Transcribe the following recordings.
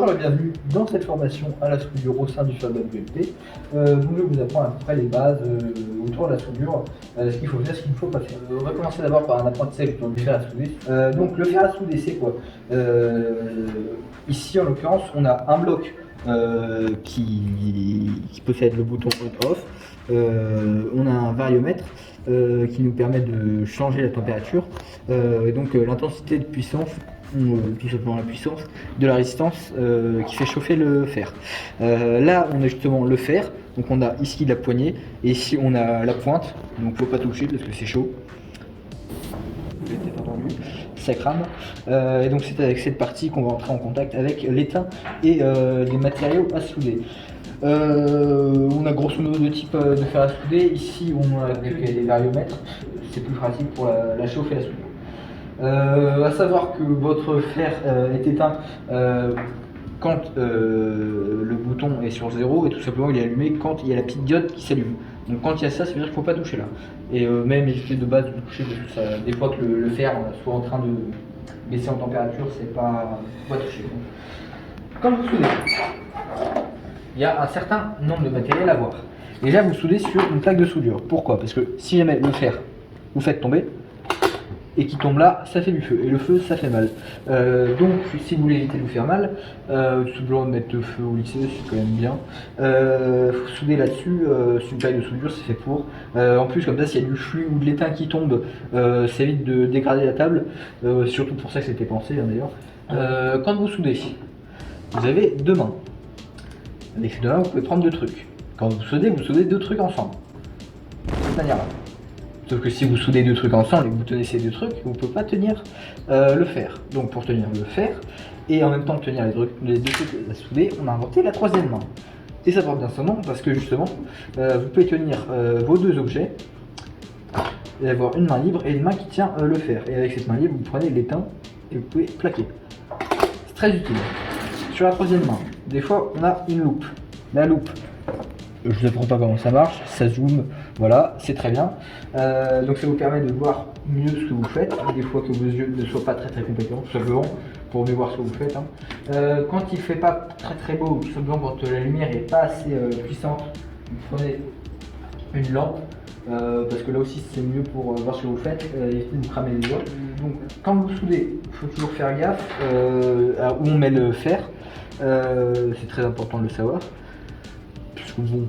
Bonjour et bienvenue dans cette formation à la soudure au sein du Fab WP. Donc je vous apprends à peu près les bases autour de la soudure, ce qu'il faut faire, ce qu'il ne faut pas faire. On va commencer d'abord par un apprentissage autour du fer à souder. Donc le fer à souder c'est quoi? Ici en l'occurrence on a un bloc qui possède le bouton on-off. On a un variomètre qui nous permet de changer la température et donc l'intensité de puissance, tout simplement la puissance de la résistance qui fait chauffer le fer. Là on a justement le fer, donc on a ici la poignée et ici on a la pointe, donc faut pas toucher parce que c'est chaud. Vous l'avez peut-être entendu, ça crame. Et donc c'est avec cette partie qu'on va entrer en contact avec l'étain et les matériaux à souder. On a grosso modo deux types de fer à souder. Ici on a avec les variomètres, c'est plus pratique pour la chauffe et la soudure. À savoir que votre fer est éteint quand le bouton est sur 0 et tout simplement il est allumé quand il y a la petite diode qui s'allume. Donc quand il y a ça, ça veut dire qu'il ne faut pas toucher là. Et même éviter de base de toucher parce que ça, des fois que le fer soit en train de baisser en température, c'est pas, faut pas toucher. Quand vous soudez, il y a un certain nombre de matériel à voir. Déjà vous soudez sur une plaque de soudure. Pourquoi? Parce que si jamais le fer vous faites tomber, et qui tombe là, ça fait du feu, et le feu ça fait mal. Donc si vous voulez éviter de vous faire mal, tout simplement mettre le feu au lycée, c'est quand même bien. Faut souder là-dessus, c'est une plaque de soudure, c'est fait pour. En plus comme ça, s'il y a du flux ou de l'étain qui tombe, ça évite de dégrader la table, surtout pour ça que c'était pensé hein, d'ailleurs. Quand vous soudez, vous avez deux mains. Avec ces deux mains, vous pouvez prendre deux trucs. Quand vous soudez deux trucs ensemble. De cette manière-là. Sauf que si vous soudez deux trucs ensemble et que vous tenez ces deux trucs, vous ne pouvez pas tenir le fer. Donc pour tenir le fer, et en même temps tenir les deux trucs à souder, on a inventé la troisième main. Et ça porte bien son nom parce que justement, vous pouvez tenir vos deux objets et avoir une main libre et une main qui tient le fer. Et avec cette main libre, vous prenez l'étain et vous pouvez plaquer. C'est très utile. Sur la troisième main, des fois on a une loupe. La loupe, je ne vous apprends pas comment ça marche, ça zoome, voilà, c'est très bien. Donc ça vous permet de voir mieux ce que vous faites, des fois que vos yeux ne soient pas très compétents, tout simplement, pour mieux voir ce que vous faites. Hein. Quand il ne fait pas très beau, tout simplement quand la lumière n'est pas assez puissante, vous prenez une lampe, parce que là aussi c'est mieux pour voir ce que vous faites, évitez de vous cramer les doigts. Donc quand vous soudez, il faut toujours faire gaffe où on met le fer, c'est très important de le savoir. Puisque bon,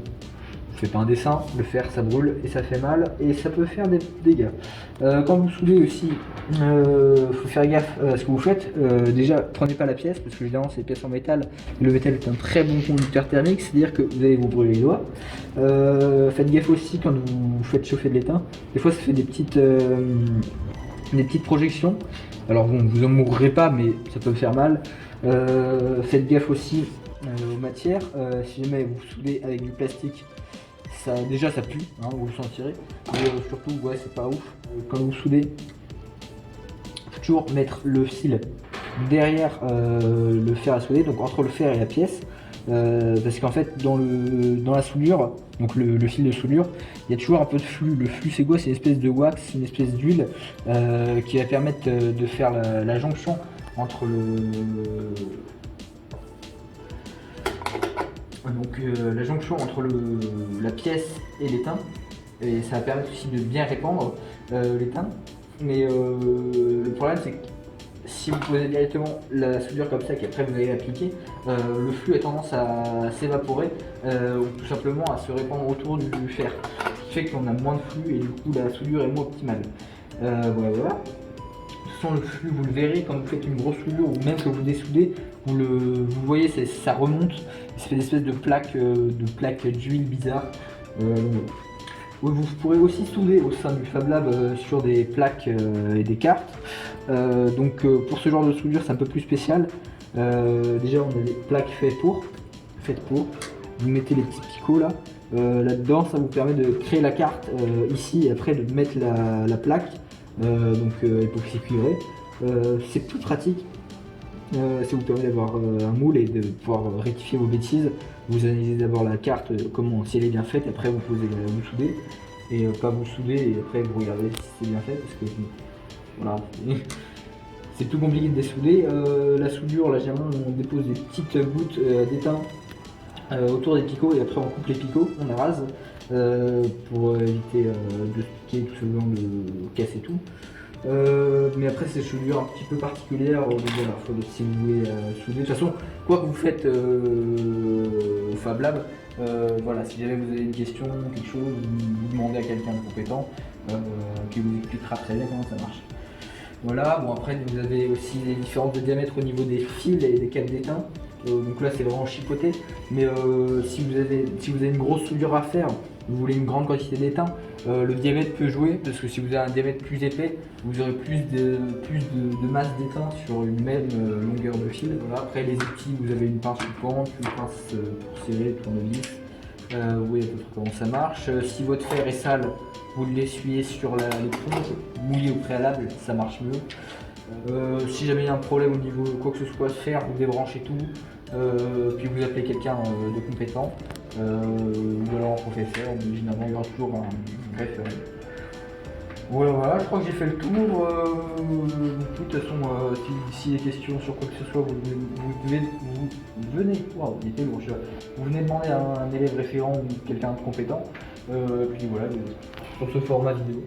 on fait pas un dessin, le fer ça brûle et ça fait mal et ça peut faire des dégâts. Quand vous soudez aussi, faut faire gaffe à ce que vous faites. Déjà, prenez pas la pièce parce que évidemment c'est une pièce en métal. Le métal est un très bon conducteur thermique, c'est-à-dire que vous allez vous brûler les doigts. Faites gaffe aussi quand vous faites chauffer de l'étain. Des fois ça fait des petites projections. Alors bon, vous en mourrez pas, mais ça peut faire mal. Faites gaffe aussi aux matières, si jamais vous soudez avec du plastique, déjà ça pue, hein, vous le sentirez, mais surtout ouais c'est pas ouf. Quand vous soudez, faut toujours mettre le fil derrière le fer à souder, donc entre le fer et la pièce, parce qu'en fait dans la soudure, donc le fil de soudure, il y a toujours un peu de flux. Le flux c'est quoi? C'est une espèce de wax, une espèce d'huile qui va permettre de faire la jonction entre la jonction entre la pièce et l'étain, et ça va permettre aussi de bien répandre l'étain. Mais le problème c'est que si vous posez directement la soudure comme ça et qu'après vous allez l'appliquer, le flux a tendance à s'évaporer ou tout simplement à se répandre autour du fer, ce qui fait qu'on a moins de flux et du coup la soudure est moins optimale. Voilà. Le flux, vous le verrez quand vous faites une grosse soudure ou même que vous dessoudez, vous voyez, ça remonte, ça fait des espèces de plaques d'huile bizarre. Vous pourrez aussi souder au sein du Fab Lab sur des plaques et des cartes. Pour ce genre de soudure, c'est un peu plus spécial. Déjà, on a des plaques faites pour. Vous mettez les petits picots là. Là-dedans, ça vous permet de créer la carte ici et après de mettre la plaque. Époxy cuivré, c'est tout pratique. Ça vous permet d'avoir un moule et de pouvoir rectifier vos bêtises. Vous analysez d'abord la carte, si elle est bien faite, après vous posez vous soudez et pas vous soudez et après vous regardez si c'est bien fait parce que voilà, c'est plus compliqué de dessouder. La soudure, là généralement on dépose des petites gouttes d'étain autour des picots et après on coupe les picots, on arrase pour éviter de piquer tout ce genre de casse et tout. Mais après c'est soudure un petit peu particulière, donc voilà, si vous voulez souder. De toute façon, quoi que vous faites au Fab Lab, voilà, si jamais vous avez une question, quelque chose, vous demandez à quelqu'un de compétent qui vous expliquera très bien comment ça marche. Voilà, bon après vous avez aussi les différences de diamètre au niveau des fils et des câbles d'étain. Donc là c'est vraiment chipoté, mais si vous avez une grosse soudure à faire, vous voulez une grande quantité d'étain, le diamètre peut jouer, parce que si vous avez un diamètre plus épais, vous aurez plus de masse d'étain sur une même longueur de fil. Voilà. Après les outils, vous avez une pince coupante, une pince pour serrer, tournevis. Vous voyez à peu près comment ça marche. Si votre fer est sale, vous l'essuyez sur l'éponge, mouillez au préalable, ça marche mieux. Si jamais il y a un problème au niveau quoi que ce soit de fer, vous débranchez tout, puis vous appelez quelqu'un de compétent, ou alors un professeur, mais généralement il y aura toujours un référent. Voilà, je crois que j'ai fait le tour. De toute façon, si les questions sur quoi que ce soit, vous venez, wow, il était lourd, vous venez demander à un élève référent ou quelqu'un de compétent. Puis voilà, sur ce format vidéo.